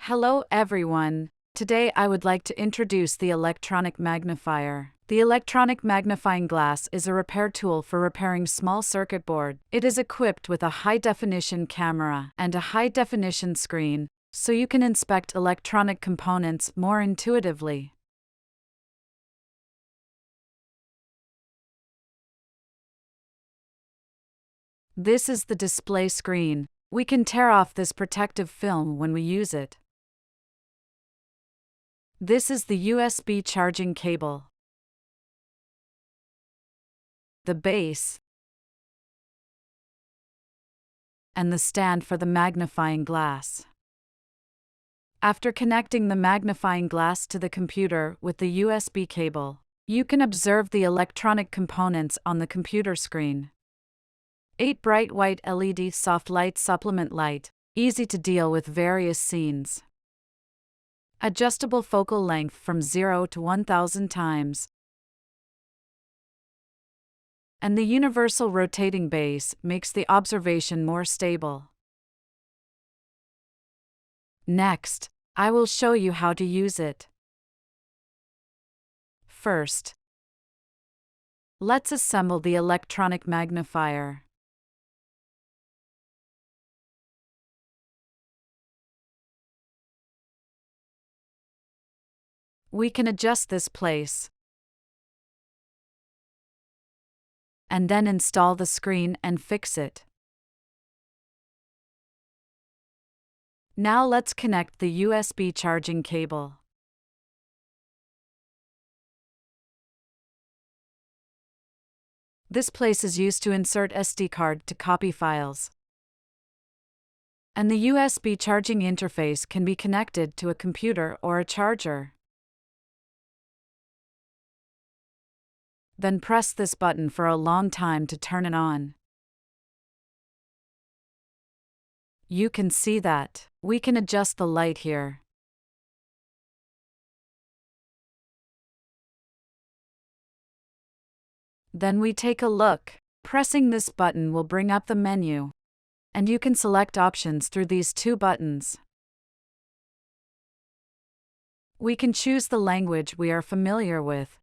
Hello everyone. Today I would like to introduce the electronic magnifier. The electronic magnifying glass is a repair tool for repairing small circuit board. It is equipped with a high-definition camera and a high-definition screen, so you can inspect electronic components more intuitively. This is the display screen. We can tear off this protective film when we use it. This is the USB charging cable, the base, and the stand for the magnifying glass. After connecting the magnifying glass to the computer with the USB cable, you can observe the electronic components on the computer screen. 8 bright white LED soft light supplement light, easy to deal with various scenes. Adjustable focal length from 0 to 1000 times. And the universal rotating base makes the observation more stable. Next, I will show you how to use it. First, let's assemble the electronic magnifier. We can adjust this place, and then install the screen and fix it. Now let's connect the USB charging cable. This place is used to insert SD card to copy files. And the USB charging interface can be connected to a computer or a charger. Then press this button for a long time to turn it on. You can see that we can adjust the light here. Then we take a look. Pressing this button will bring up the menu, and you can select options through these two buttons. We can choose the language we are familiar with.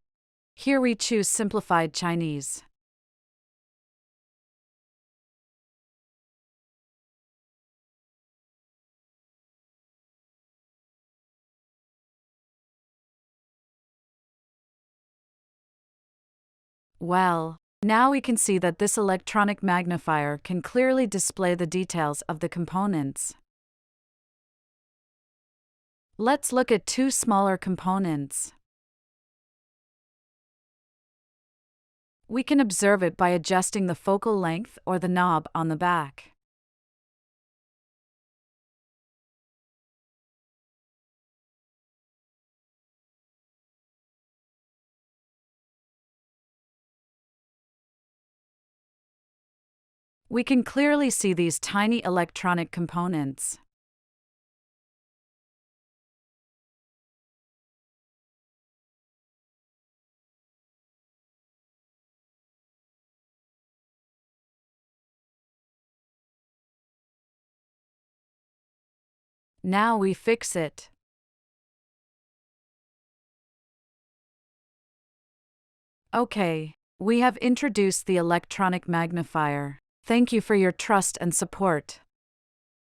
Here we choose Simplified Chinese. Well, now we can see that this electronic magnifier can clearly display the details of the components. Let's look at two smaller components. We can observe it by adjusting the focal length or the knob on the back. We can clearly see these tiny electronic components. Now we fix it. Okay, we have introduced the electronic magnifier. Thank you for your trust and support.